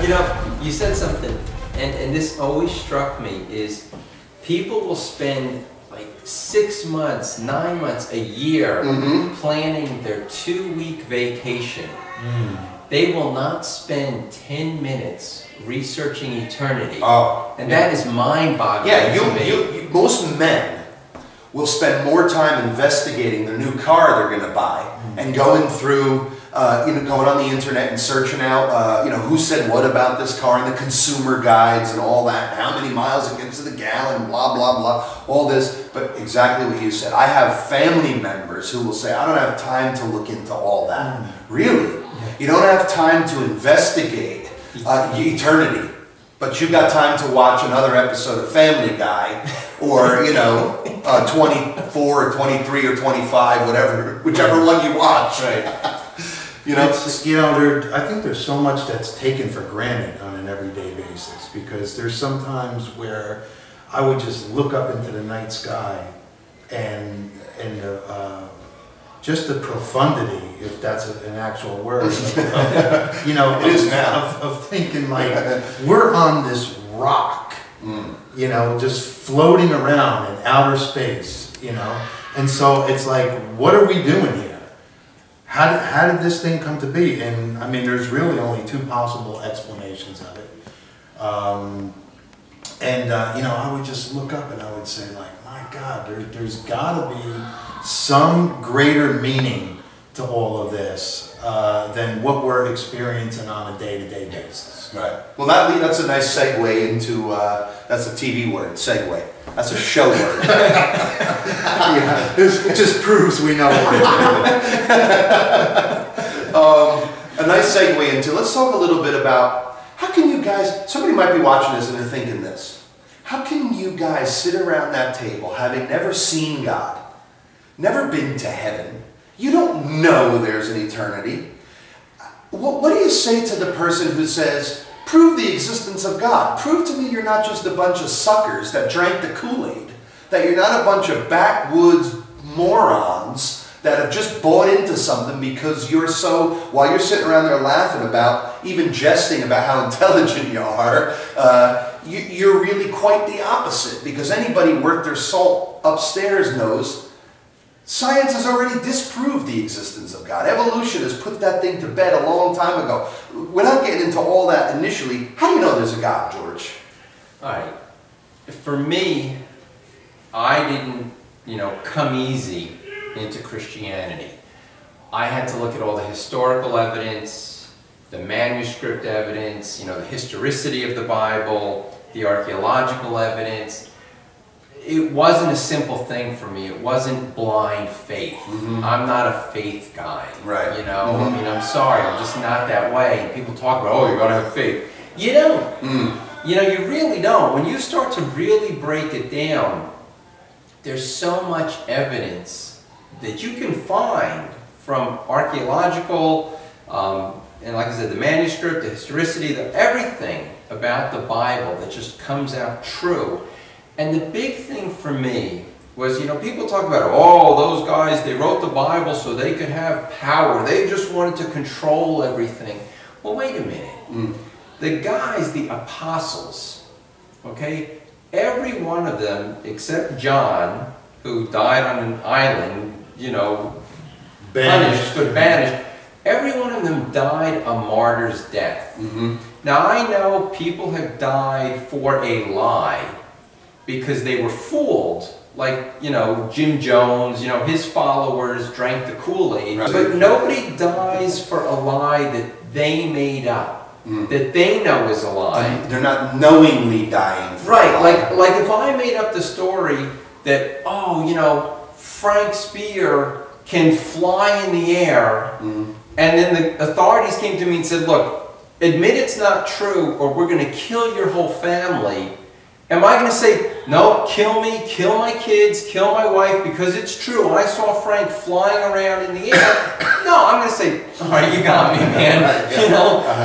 You know, you said something, and this always struck me, is people will spend like 6 months, 9 months, a year planning their 2-week vacation. They will not spend 10 minutes researching eternity. And that is mind-boggling. Yeah, most men will spend more time investigating the new car they're going to buy and going through, going on the internet and searching out, who said what about this car and the consumer guides and all that, how many miles it gets to the gallon, blah, blah, blah, all this. But exactly what you said. I have family members who will say, I don't have time to look into all that. Really? You don't have time to investigate eternity, but you got time to watch another episode of Family Guy, or 24 or 23 or 25, whatever, whichever one you watch. Right. I think there's so much that's taken for granted on an everyday basis, because there's sometimes where I would just look up into the night sky and just the profundity, if that's an actual word, it is now. Of thinking like, we're on this rock, just floating around in outer space, and so it's like, what are we doing here? How did this thing come to be? And I mean, there's really only 2 possible explanations of it. I would just look up and I would say, like, my God, there's got to be some greater meaning to all of this than what we're experiencing on a day-to-day basis. Right. Well, that's a nice segue into, that's a TV word, segue. That's a show word. It just proves we know what a nice segue into, let's talk a little bit about, how can you guys, somebody might be watching this and they're thinking this, how can you guys sit around that table having never seen God, never been to heaven, you don't know there's an eternity? What do you say to the person who says, prove the existence of God? Prove to me you're not just a bunch of suckers that drank the Kool-Aid, that you're not a bunch of backwoods morons that have just bought into something because you're so, while you're sitting around there laughing about, even jesting about how intelligent you are, you're really quite the opposite, because anybody worth their salt upstairs knows science has already disproved the existence of God. Evolution has put that thing to bed a long time ago. Without getting into all that initially, how do you know there's a God, George? All right. For me, I didn't, come easy into Christianity. I had to look at all the historical evidence, the manuscript evidence, the historicity of the Bible, the archaeological evidence. It wasn't a simple thing for me. It wasn't blind faith. I'm not a faith guy. Right. I mean, I'm sorry. I'm just not that way. And people talk about, oh, you got to have faith. You don't. You really don't. When you start to really break it down, there's so much evidence that you can find from archaeological, and like I said, the manuscript, the historicity, everything about the Bible that just comes out true. And the big thing for me was, people talk about, oh, those guys, they wrote the Bible so they could have power. They just wanted to control everything. Well, wait a minute. The guys, the apostles, okay, every one of them, except John, who died on an island, banished, every one of them died a martyr's death. Now, I know people have died for a lie, because they were fooled, like, Jim Jones, his followers drank the Kool-Aid. Right. But nobody dies for a lie that they made up, that they know is a lie. They're not knowingly dying for a lie. Like if I made up the story that, Frank Spear can fly in the air, and then the authorities came to me and said, look, admit it's not true or we're going to kill your whole family. Am I going to say, no, kill me, kill my kids, kill my wife because it's true, I saw Frank flying around in the air? No, I'm going to say, all right, you got me, man.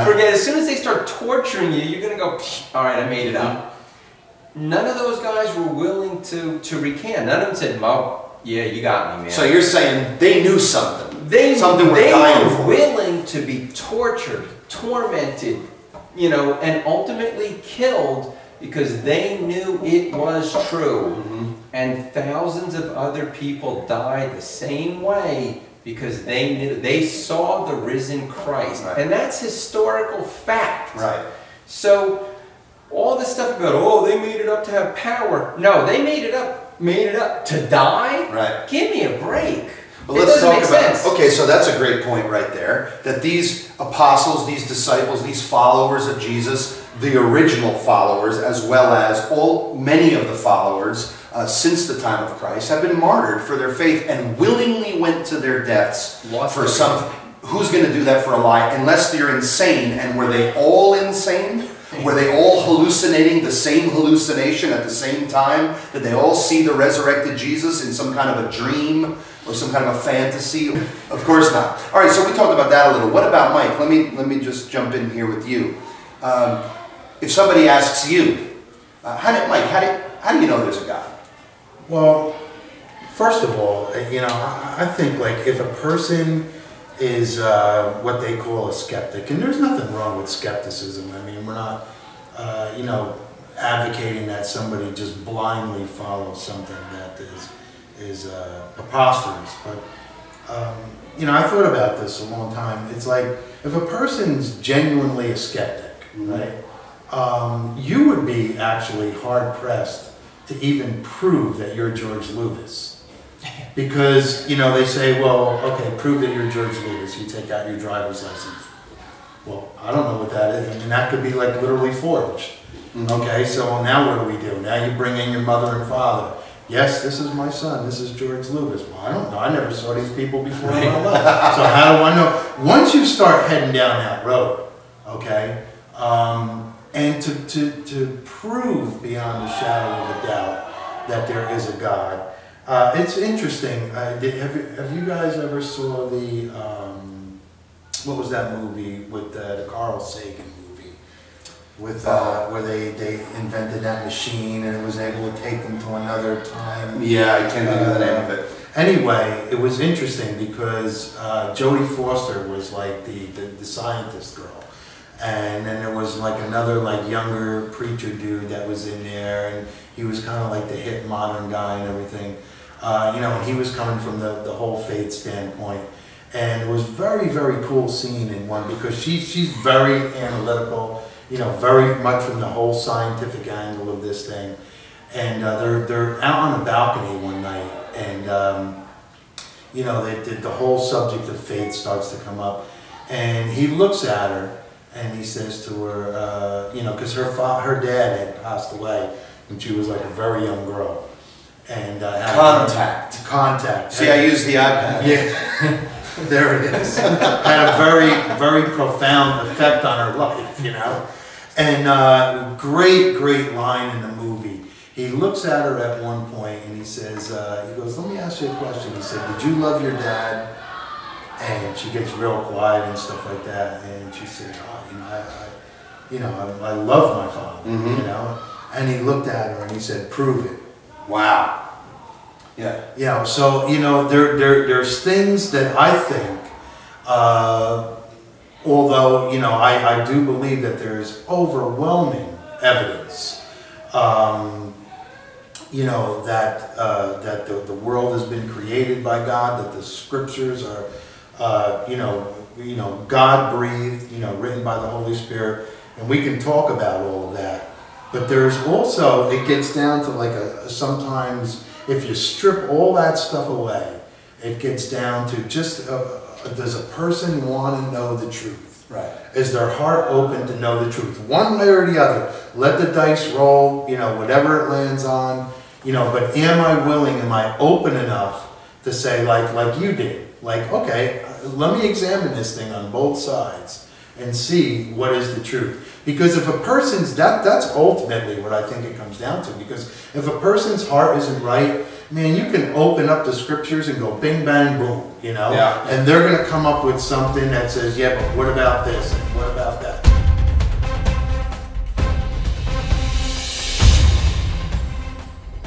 Forget it. As soon as they start torturing you, you're going to go, all right, I made it up. None of those guys were willing to recant. None of them said, Mo, yeah, you got me, man. So you're saying they knew something. They were dying for. Willing to be tortured, tormented, you know, and ultimately killed because they knew it was true. Mm-hmm. And thousands of other people died the same way because they knew, they saw the risen Christ. Right. And that's historical fact. Right. So all this stuff about, oh, they made it up to have power. No, they made it up to die? Right. Give me a break. But It let's doesn't talk make about, sense. okay, so that's a great point right there, that these apostles, these disciples, these followers of Jesus, the original followers, as well as many of the followers since the time of Christ, have been martyred for their faith and willingly went to their deaths for something. Who's going to do that for a lie? Unless they're insane. And were they all insane? Were they all hallucinating the same hallucination at the same time? Did they all see the resurrected Jesus in some kind of a dream or some kind of a fantasy? Of course not. All right, so we talked about that a little. What about Mike? Let me just jump in here with you. If somebody asks you, Mike, how do you know there's a God? Well, first of all, you know, I think like if a person is what they call a skeptic, and there's nothing wrong with skepticism. I mean, we're not, you know, advocating that somebody just blindly follows something that is preposterous. But you know, I thought about this a long time. It's like if a person's genuinely a skeptic, right? You would be actually hard pressed to even prove that you're George Lucas. Because, you know, they say, well, okay, prove that you're George Lucas. You take out your driver's license. Well, I don't know what that is. I mean, that could be like literally forged. Okay, so now what do we do? Now you bring in your mother and father. Yes, this is my son. This is George Lucas. Well, I don't know. I never saw these people before in my life. So how do I know? Once you start heading down that road, okay, and to prove beyond a shadow of a doubt that there is a God, it's interesting. Have you guys ever saw the, what was that movie with the Carl Sagan movie? With, where they invented that machine and it was able to take them to another time. Yeah, I can't think of the name of it. Anyway, it was interesting because Jodie Foster was like the scientist girl. And then there was like another like younger preacher dude that was in there, and he was kind of like the hip modern guy and everything. You know, and he was coming from the whole faith standpoint. And it was very, very cool scene in one because she's very analytical, you know, very much from the whole scientific angle of this thing. And they're out on a balcony one night, and you know, the whole subject of faith starts to come up. And he looks at her and he says to her, you know, because her dad had passed away when she was like a very young girl. And contact. See, I use the iPad. Yeah, there it is. Had a very, very profound effect on her life, you know. And great line in the movie. He looks at her at one point and he says, he goes, "Let me ask you a question." He said, "Did you love your dad?" And she gets real quiet and stuff like that. And she said, "Oh, you know, I love my father, you know." And he looked at her and he said, "Prove it." Wow. Yeah. You know, so, you know, there's things that I think, although, you know, I do believe that there's overwhelming evidence, you know, that the world has been created by God, that the scriptures are, you know, God-breathed, you know, written by the Holy Spirit, and we can talk about all of that. But there's also, it gets down to like sometimes, if you strip all that stuff away, it gets down to just, does a person want to know the truth? Right. Is their heart open to know the truth? One way or the other. Let the dice roll, you know, whatever it lands on, you know, but am I willing, am I open enough to say, like you did, like, okay, let me examine this thing on both sides and see what is the truth. Because if a person's, that's ultimately what I think it comes down to. Because if a person's heart isn't right, man, you can open up the scriptures and go bing, bang, boom, you know? Yeah. And they're going to come up with something that says, yeah, but what about this? And what about that?